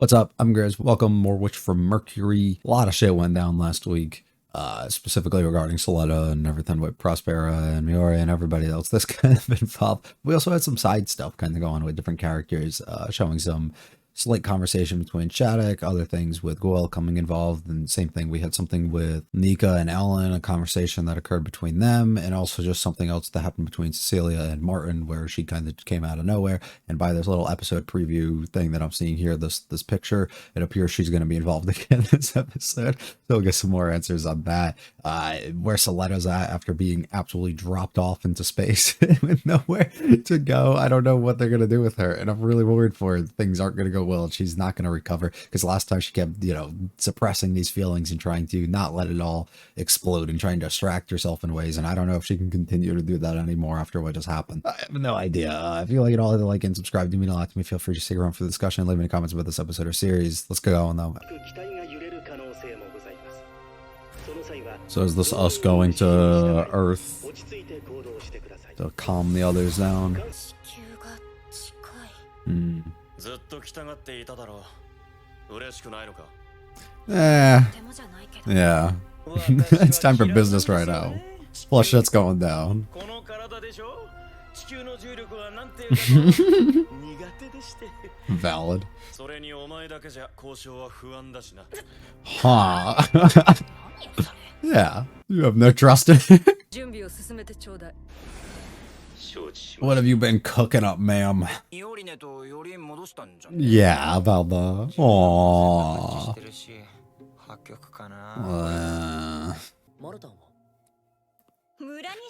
What's up? I'm Grizz. Welcome. More Witch from Mercury. A lot of shit went down last week, specifically regarding Soletta and everything with Prospera and Miori and everybody else that's kind of involved. We also had some side stuff kind of going with different characters, showing some slight conversation between Shattuck, other things with Goyle coming involved, and same thing. We had something with Nika and Ellen, a conversation that occurred between them, and also just something else that happened between Cecilia and Martin, where she kind of came out of nowhere. And by this little episode preview thing that I'm seeing here, this picture, it appears she's going to be involved again this episode. So we'll get some more answers on that. Where Soletta's at after being absolutely dropped off into space with nowhere to go. I don't know what they're going to do with her, and I'm really worried for her. Things aren't going to go well. She's not going to recover, because last time she kept, suppressing these feelings and trying to not let it all explode and trying to distract herself in ways. And I don't know if she can continue to do that anymore after what just happened. I have no idea. If you like it all, hit the like and subscribe. Do mean a lot to me. Feel free to stick around for the discussion. Leave any comments about this episode or series. Let's go on though. So is this us going to Earth to calm the others down? Yeah. It's time for business right now. Plus shit's going down. Valid. Huh. Yeah. You have no trust in it. What have you been cooking up, ma'am? Yeah, about the... Aww.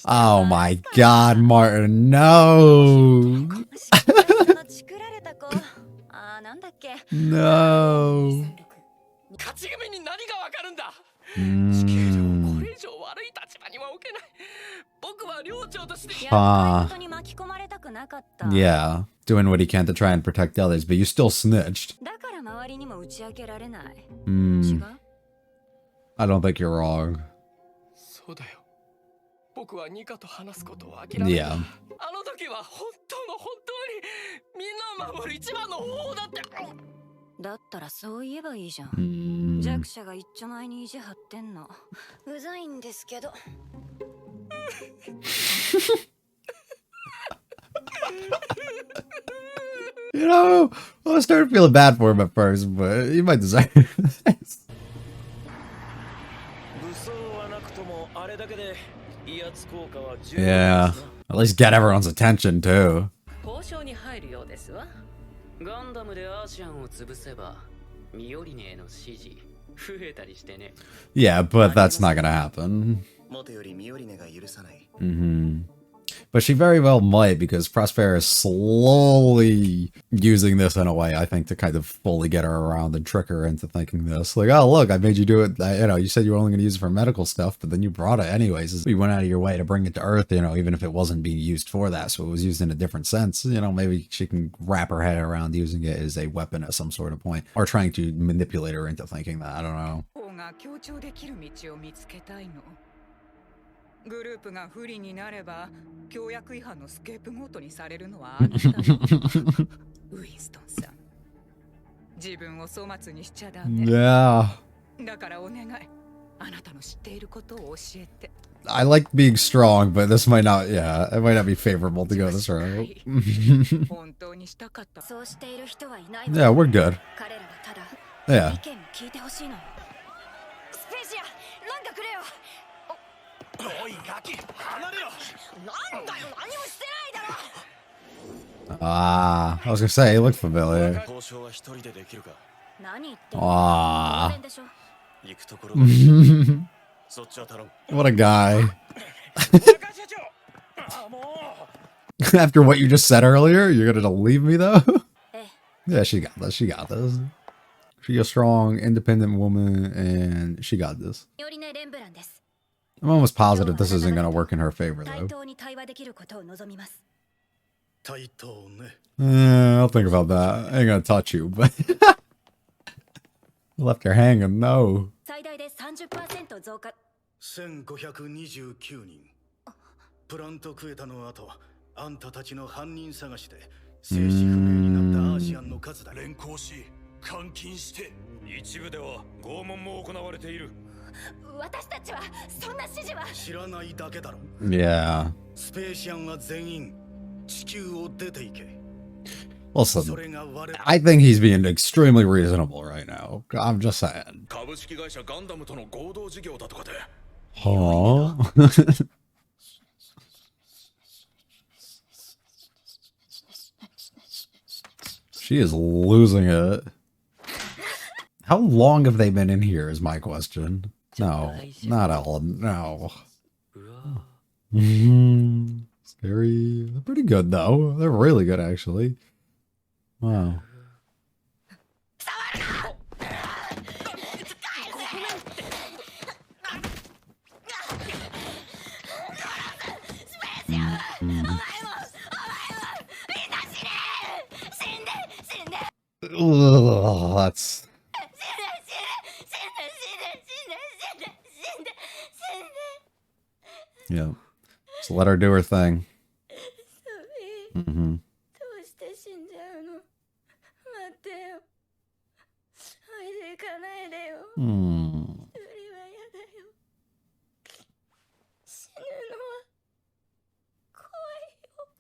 Oh my god, Martin, no! No. Yeah, doing what he can to try and protect the others, but you still snitched. I don't think you're wrong. Yeah. I started feeling bad for him at first, but he might deserve it. Yeah, at least get everyone's attention too. Yeah, but that's not gonna happen. But she very well might, because Prospera is slowly using this in a way, I think, to kind of fully get her around and trick her into thinking this. Like, oh, look, I made you do it. You said you were only going to use it for medical stuff, but then you brought it anyways. You went out of your way to bring it to Earth, even if it wasn't being used for that. So it was used in a different sense. Maybe she can wrap her head around using it as a weapon at some sort of point, or trying to manipulate her into thinking that. I don't know. Yeah. I like being strong, but this might not, it might not be favorable to go this route. Yeah, we're good. Yeah. I was gonna say, he looked familiar. What a guy. After what you just said earlier, you're gonna leave me though? Yeah, she got this. She got this. She's a strong, independent woman, and she got this. I'm almost positive this isn't gonna work in her favor though. I'll think about that. I ain't gonna touch you, but left her hanging. No. プラントクエタの後、あんたたちの犯人探しで静止不明になったアーシアンの数だ。連行し、監禁して一部では拷問も行われている。私たちはそんな指示は知らないだけだろ。 Yeah. スペーシアンは全員地球を出ていけ。 Listen, I think he's being extremely reasonable right now. I'm just saying. 株式会社ガンダムとの合同事業だとかで。Huh? She is losing it. How long have they been in here is my question. No, not Ellen. No. Scary. They're pretty good, though. They're really good, actually. Wow. Ugh, that's... Yeah. Just let her do her thing. Mm-hmm.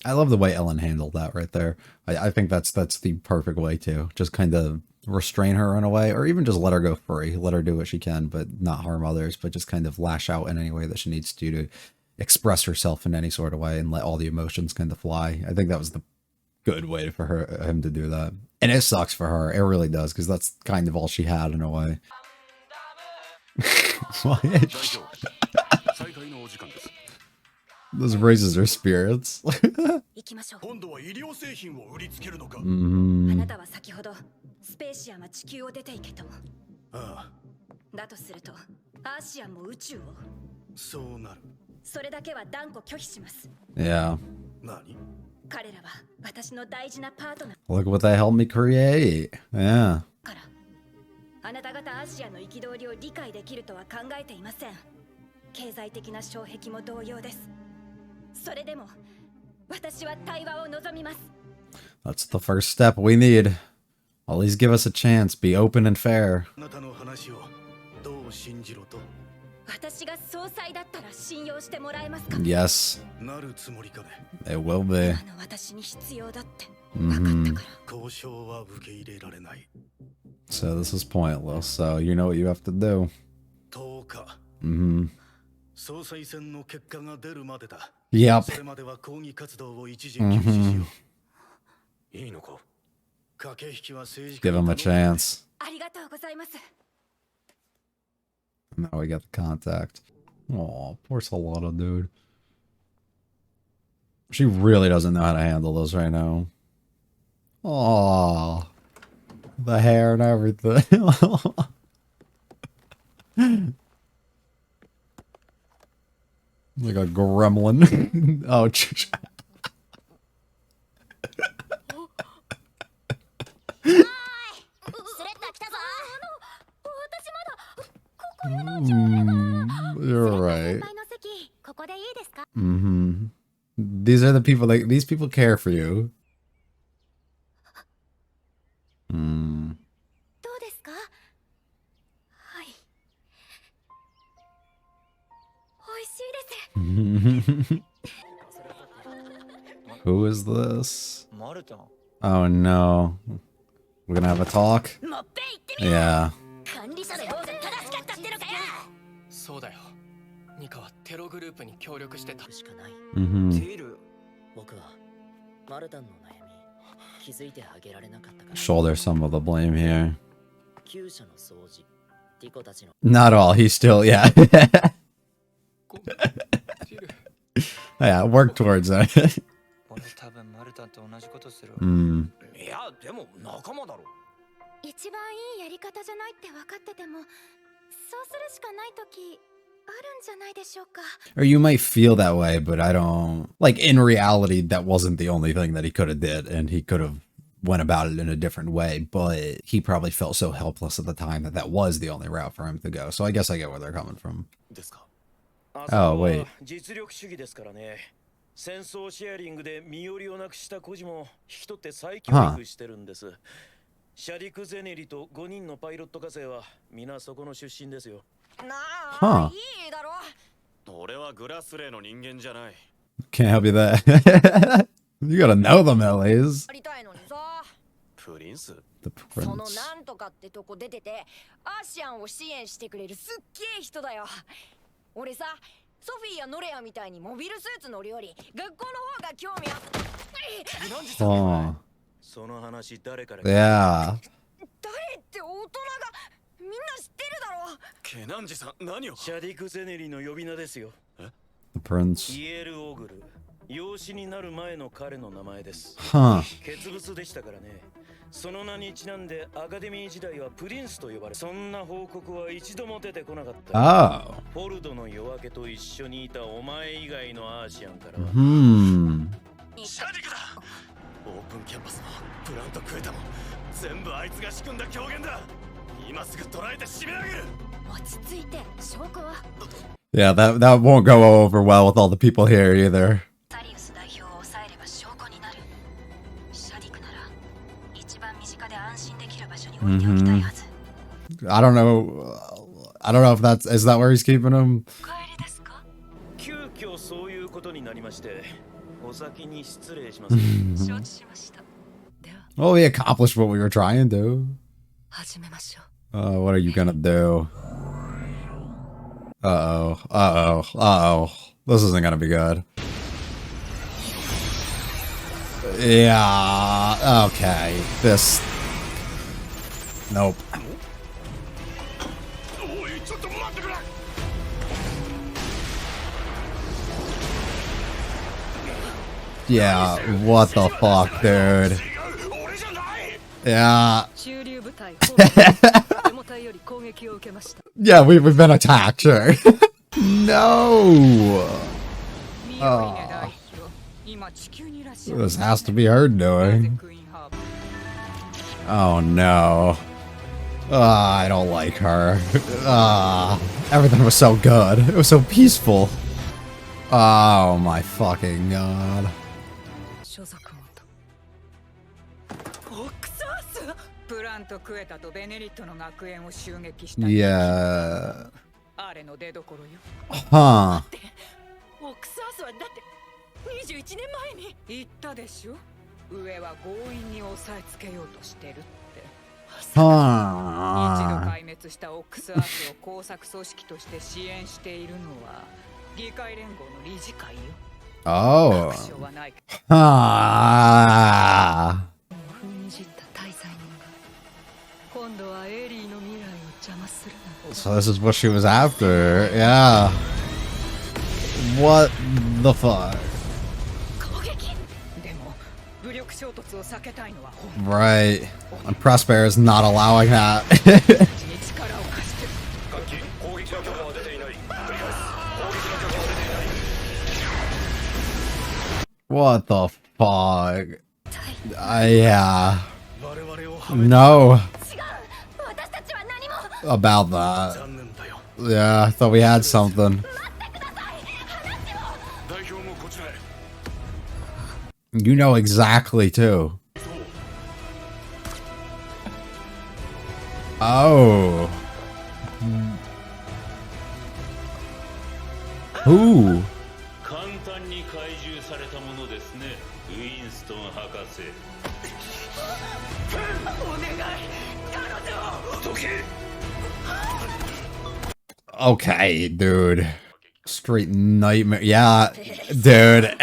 I love the way Ellen handled that right there. I think that's the perfect way to just kind of restrain her in a way, or even just let her go free, let her do what she can, but not harm others, but just kind of lash out in any way that she needs to express herself in any sort of way and let all the emotions kind of fly. I think that was the good way for him to do that. And it sucks for her. It really does, because that's kind of all she had in a way. This raises her spirits. Yeah. Look what they helped me create. Yeah. あなた方アジアの憤りを理解できるとは考えていません。経済的な障壁も同様です。それでも私は対話を望みます。That's the first step we need. At least give us a chance. Be open and fair. あなたの話をどう信じろと。私が総裁だったら信用してもらえますか？ Yes. なるつもりかね。 It will be. 今の私に必要だって分かったから。交渉は受け入れられない。 So this is pointless. So you know what you have to do. 10日。Mm-hmm. 総裁選の結果が出るまでだ。 Yep. それまでは抗議活動を一時休止しよう。いいのか？駆け引きは政治家。 Give him a chance. ありがとうございます。 Now we got the contact. Oh, poor Solana, dude. She really doesn't know how to handle this right now. Oh, the hair and everything. Like a gremlin. Oh, you're right. Mm-hmm. These are the people that these people care for you. Hmm. Who is this? Oh no. We're gonna have a talk? Yeah. Shoulder some of the blame here. Not all, he's still, yeah. Yeah, work towards that. Hmm. 一番いいやり方じゃないって分かってても、そうするしかない時あるんじゃないでしょうか。 Or you might feel that way, but I don't... Like, in reality, that wasn't the only thing that he could have did, and he could have went about it in a different way, but he probably felt so helpless at the time that that was the only route for him to go. So I guess I get where they're coming from. Oh, wait. 戦争シェアリングで身寄りをなくした孤児も引き取って再教育してるんです。シャディク・ゼネリと5人のパイロット火星は皆そこの出身ですよ。なはああ、いいだろ。俺はグラスレーの人間じゃない。 Can't help you that. You gotta know them at least. やりたいのにさ。プリンス The その prince. なんとかってとこ出てて、アーシアンを支援してくれるすっげえ人だよ。俺さ、ソフィーやノレアみたいにモビルスーツ乗るより学校の方が興味あっ何時さん Oh. その話誰から Yeah. 誰って大人がみんな知ってるだろ。ケナンジさん何を。シャディク・ゼネリの呼び名ですよ。 The prince. イエル・オグル、養子になる前の彼の名前です。 Huh. 傑物でしたからね。その名にちなんでアカデミー時代はプリンスと呼ばれ、そんな報告は一度も出てこなかった。 Oh. フォルドの夜明けと一緒にいたお前以外のアーシアンからは Hmm. シャディクだ。オープンキャンパスもプラントクエタも全部あいつが仕組んだ狂言だ。今すぐ捕らえて締め上げる。落ち着いて、証拠は Yeah, that won't go over well with all the people here either. サリウス代表を抑えれば証拠になる。シャディクなら一番身近で安心できる場所に置いておきたいはず。 I don't know. I don't know if is that where he's keeping him? お帰りですか。急遽そういうことになりまして、お先に失礼します。承知しました。では Well, we accomplished what we were trying to. 始めましょう。 What are you gonna do? Uh-oh. Uh-oh. Uh-oh. This isn't gonna be good. Yeah. Okay. This. Nope. Yeah. What the fuck, dude? Yeah. 駐留部隊デモ隊より攻撃を受けました Yeah, we've been attacked, sure. No. 今地球にいらっしゃ This has to be her doing. Oh no. I don't like her. Everything was so good. It was so peaceful. Oh my fucking god. 所属元オクサースプラントクエタとベネリットの学園を襲撃した Yeah. あれの出所よ Huh. オクサースはだって21年前に言ったでしょ上は強引に押さえつけようとしてるって一度 Huh. 壊滅したオクサースを工作組織として支援しているのは議会連合の理事会よ Oh. 確証はない Ah. 踏みじった大罪人が今度はエリーの未来を邪魔するなんて So this is what she was after. Yeah. What the fuck? 攻撃でも武力衝突を避けたいのは本 Right. And Prosper is not allowing that. 当に力を貸してる 攻撃の許可は出ていない。繰り返す。攻撃の許可は出ていない。 What the fuck? Yeah. 我々をはめ No. 違う私たちは何も About that. 残念だよ。 Yeah, I thought we had something. 代表もこちらへ。 You know exactly too. Oh. Who? 簡単に怪獣されたものですね、ウィンストン博士。お願い彼女を どけ。 Okay, dude. Straight nightmare. Yeah, dude.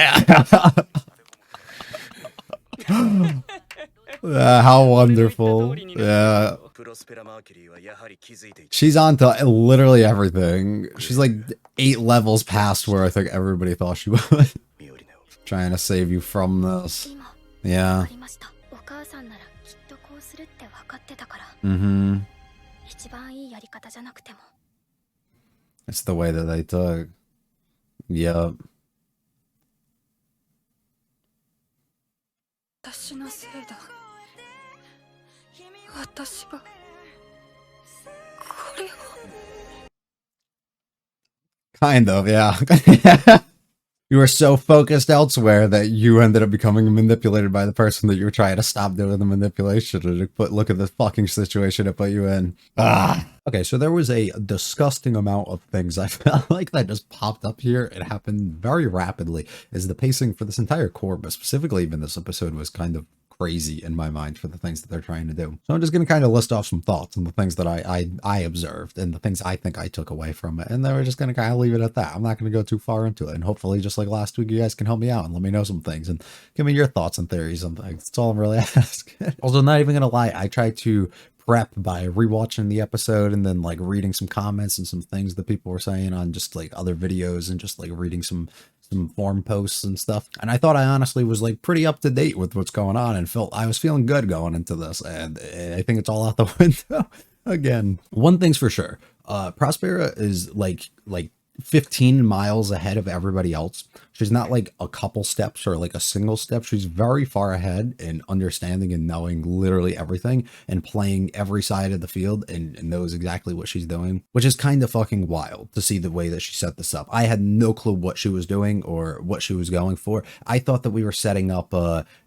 How wonderful. Yeah. プロスペラ・マーキュリーはやはり気づいていた。 She's on to literally everything. She's like 8 levels past where I think everybody thought she was. ミオリネを。 Trying to save you from this. 今 Yeah. ありましたお母さんならきっとこうするって分かってたから Mm-hmm. 一番いいやり方じゃなくても It's the way that they took. Yep. 私のせいだ私はこれを Kind of, yeah. You were so focused elsewhere that you ended up becoming manipulated by the person that you were trying to stop doing the manipulation. And look at the fucking situation it put you in. Ah. Okay, so there was a disgusting amount of things I felt like that just popped up here. It happened very rapidly. Is the pacing for this entire core, but specifically even this episode, was kind of crazy in my mind for the things that they're trying to do. So I'm just going to kind of list off some thoughts and the things that I observed and the things I think I took away from it. And then we're just going to kind of leave it at that. I'm not going to go too far into it. And hopefully, just like last week, you guys can help me out and let me know some things and give me your thoughts and theories on things. That's all I'm really asking. Also, not even going to lie, I tried to prep by rewatching the episode and then like reading some comments and some things that people were saying on just like other videos and just like reading some forum posts and stuff. And I thought I honestly was like pretty up to date with what's going on and I was feeling good going into this. And I think it's all out the window again. One thing's for sure. Prospera is like 15 miles ahead of everybody else. She's not like a couple steps or like a single step. She's very far ahead in understanding and knowing literally everything and playing every side of the field and knows exactly what she's doing, which is kind of fucking wild to see the way that she set this up. I had no clue what she was doing or what she was going for. I thought that we were setting up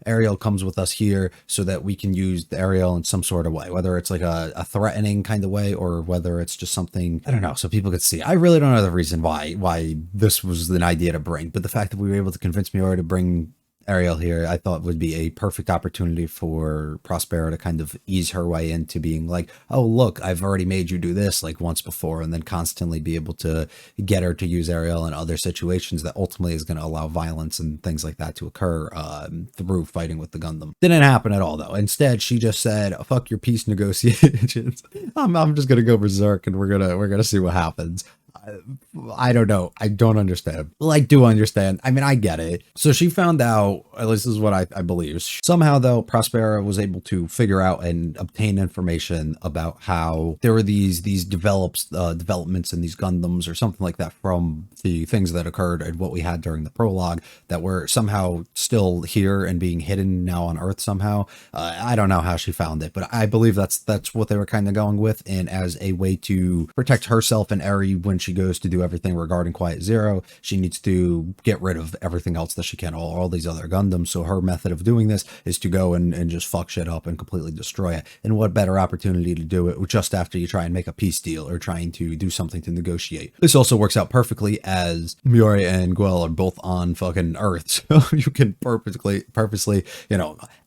Ariel comes with us here so that we can use the Ariel in some sort of way, whether it's like a threatening kind of way or whether it's just something, I don't know, so people could see. I really don't know the reason why this was an idea to bring, but the fact that we were able to convince Miura to bring Ariel here, I thought would be a perfect opportunity for Prospera to kind of ease her way into being like, oh, look, I've already made you do this like once before, and then constantly be able to get her to use Ariel in other situations that ultimately is going to allow violence and things like that to occur through fighting with the Gundam. Didn't happen at all, though. Instead, she just said, fuck your peace negotiations. I'm just going to go berserk and we're gonna see what happens. I don't know. I don't understand. Well, I do understand. I mean, I get it. So she found out, at least this is what I believe. Somehow, though, Prospera was able to figure out and obtain information about how there were these developments in these Gundams or something like that from the things that occurred and what we had during the prologue that were somehow still here and being hidden now on Earth somehow. I don't know how she found it, but I believe that's what they were kind of going with. And as a way to protect herself and Eri when she goes to do everything regarding Quiet Zero, she needs to get rid of everything else that she can, all these other Gundams. So her method of doing this is to go and just fuck shit up and completely destroy it. And what better opportunity to do it just after you try and make a peace deal or trying to do something to negotiate. This also works out perfectly as Miura and Guel are both on fucking Earth. So you can purposely,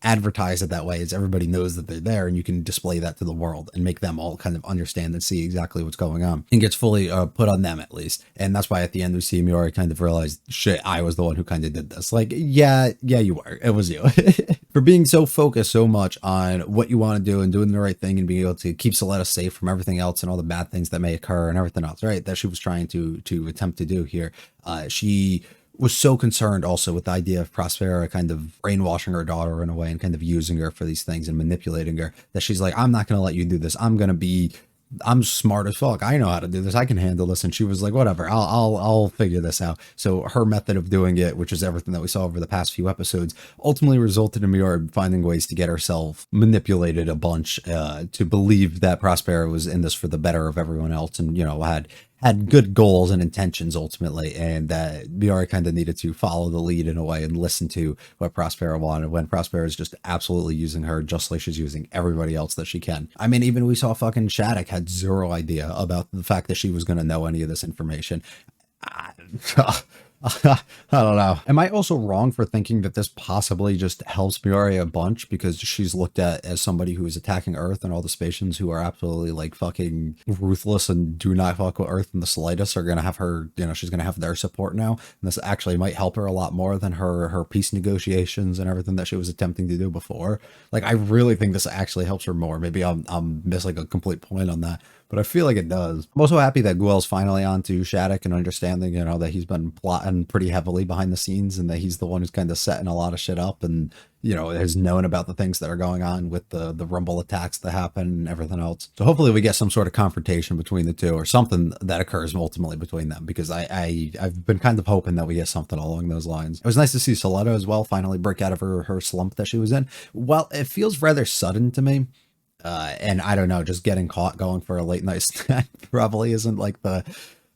advertise it that way as everybody knows that they're there, and you can display that to the world and make them all kind of understand and see exactly what's going on. And gets fully put on them at least. And that's why at the end we see Miura kind of realize, shit, I was the one who kind of did this. Like, yeah, you were. It was you. For being so focused so much on what you want to do and doing the right thing and being able to keep Soletta safe from everything else and all the bad things that may occur and everything else, right? That she was trying to attempt to do here. She was so concerned also with the idea of Prospera kind of brainwashing her daughter in a way and kind of using her for these things and manipulating her, that she's like, I'm not going to let you do this. I'm smart as fuck. I know how to do this. I can handle this. And she was like, whatever, I'll figure this out. So her method of doing it, which is everything that we saw over the past few episodes, ultimately resulted in Miura finding ways to get herself manipulated a bunch to believe that Prospera was in this for the better of everyone else, and had good goals and intentions ultimately, and that Miura kind of needed to follow the lead in a way and listen to what Prospera wanted, when Prospera is just absolutely using her just like she's using everybody else that she can. I mean, even we saw fucking Shattuck had zero idea about the fact that she was going to know any of this information. I don't know. Am I also wrong for thinking that this possibly just helps Miura a bunch because she's looked at as somebody who is attacking Earth, and all the Spatians who are absolutely like fucking ruthless and do not fuck with Earth in the slightest are going to have her, she's going to have their support now. And this actually might help her a lot more than her peace negotiations and everything that she was attempting to do before. Like, I really think this actually helps her more. Maybe I'm missing a complete point on that, but I feel like it does. I'm also happy that Guel's finally on to Shattuck and understanding, that he's been plotting pretty heavily behind the scenes and that he's the one who's kind of setting a lot of shit up and, has known about the things that are going on with the rumble attacks that happen and everything else. So hopefully we get some sort of confrontation between the two or something that occurs ultimately between them, because I've been kind of hoping that we get something along those lines. It was nice to see Soletta as well finally break out of her slump that she was in. Well, it feels rather sudden to me. And I don't know, just getting caught going for a late night snack probably isn't like the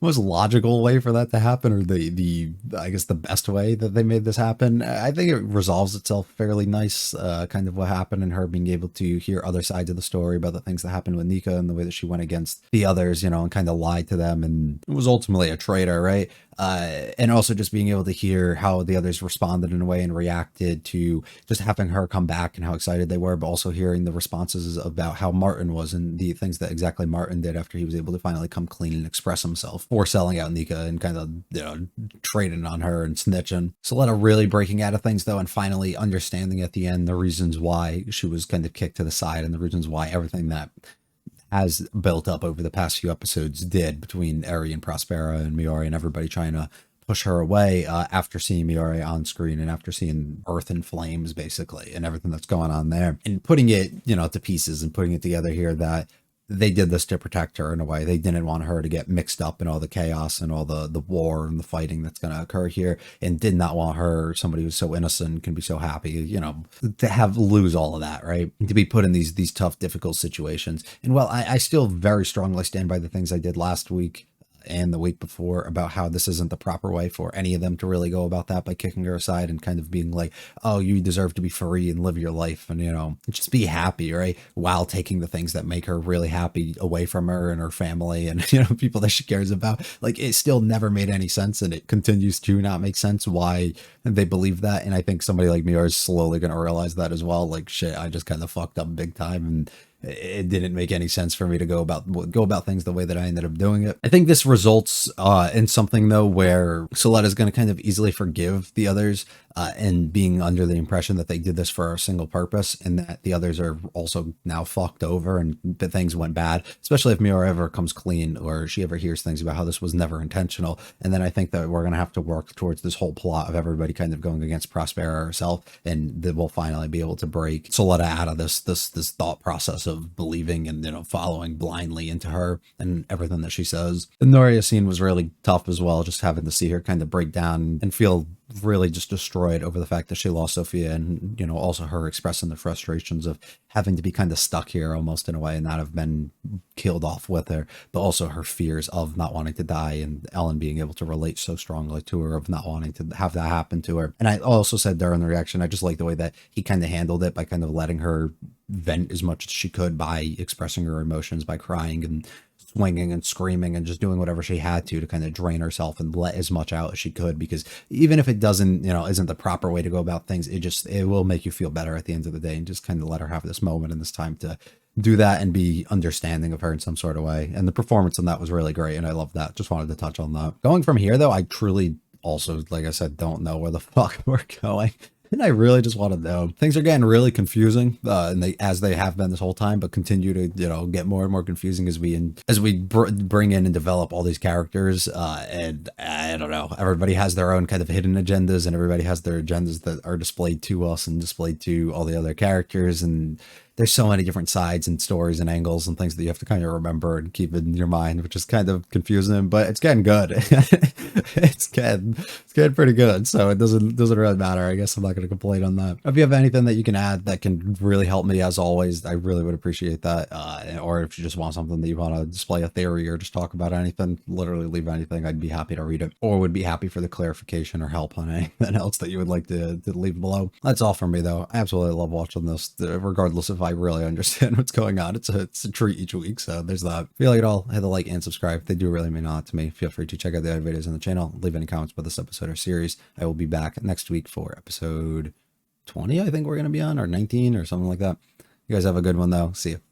most logical way for that to happen, or the I guess the best way that they made this happen. I think it resolves itself fairly nice, kind of what happened, and her being able to hear other sides of the story about the things that happened with Nika and the way that she went against the others, you know, and kind of lied to them and was ultimately a traitor, right? And also just being able to hear how the others responded in a way and reacted to just having her come back and how excited they were, but also hearing the responses about how Martin was and the things that exactly Martin did after he was able to finally come clean and express himself for selling out Nika and kind of, you know, trading on her and snitching. Soletta really breaking out of things though, and finally understanding at the end the reasons why she was kind of kicked to the side and the reasons why everything that has built up over the past few episodes did between Eri and Prospera and Miori and everybody trying to push her away after seeing Miori on screen and after seeing Earth in Flames basically and everything that's going on there and putting it, you know, to pieces and putting it together here that they did this to protect her in a way. They didn't want her to get mixed up in all the chaos and all the war and the fighting that's going to occur here, and did not want her, somebody who's so innocent, can be so happy, you know, to have lose all of that, right? To be put in these tough, difficult situations. And while I still very strongly stand by the things I did last week and the week before about how this isn't the proper way for any of them to really go about that, by kicking her aside and kind of being like, oh, you deserve to be free and live your life and, you know, just be happy, right? While taking the things that make her really happy away from her and her family and, you know, people that she cares about. Like, it still never made any sense, and it continues to not make sense why they believe that. And I think somebody like me is slowly going to realize that as well. Like, shit, I just kind of fucked up big time, and it didn't make any sense for me to go about things the way that I ended up doing it. I think this results in something though where Soletta is going to kind of easily forgive the others, and being under the impression that they did this for a single purpose, and that the others are also now fucked over and that things went bad, especially if Miura ever comes clean or she ever hears things about how this was never intentional. And then I think that we're going to have to work towards this whole plot of everybody kind of going against Prospera herself, and that we'll finally be able to break Soletta out of this thought process of believing and, you know, following blindly into her and everything that she says. The Noria scene was really tough as well, just having to see her kind of break down and feel really just destroyed over the fact that she lost Sophia, and, you know, also her expressing the frustrations of having to be kind of stuck here almost in a way and not have been killed off with her, but also her fears of not wanting to die, and Ellen being able to relate so strongly to her of not wanting to have that happen to her. And I also said during the reaction, I just like the way that he kind of handled it by kind of letting her vent as much as she could by expressing her emotions, by crying and swinging and screaming and just doing whatever she had to kind of drain herself and let as much out as she could, because even if it doesn't, you know, isn't the proper way to go about things, it will make you feel better at the end of the day, and just kind of let her have this moment and this time to do that and be understanding of her in some sort of way. And the performance on that was really great, and I love that. Just wanted to touch on that. Going from here though, I truly also, like I said, don't know where the fuck we're going. And I really just want to know. Things are getting really confusing, and as they have been this whole time, but continue to, you know, get more and more confusing as we bring in and develop all these characters. And I don't know, everybody has their own kind of hidden agendas, and everybody has their agendas that are displayed to us and displayed to all the other characters. And there's so many different sides and stories and angles and things that you have to kind of remember and keep in your mind, which is kind of confusing, but it's getting good. it's getting pretty good. So it doesn't really matter. I guess I'm not going to complain on that. If you have anything that you can add that can really help me, as always, I really would appreciate that. Or if you just want something that you want to display a theory or just talk about anything, literally leave anything. I'd be happy to read it, or would be happy for the clarification or help on anything else that you would like to leave below. That's all from me though. I absolutely love watching this, regardless if I really understand what's going on. It's a treat each week, so there's that. If you like it all, hit the like and subscribe. They do really mean a lot to me. Feel free to check out the other videos on the channel, leave any comments about this episode or series. I will be back next week for episode 20, I think we're going to be on, or 19 or something like that. You guys have a good one though. See you.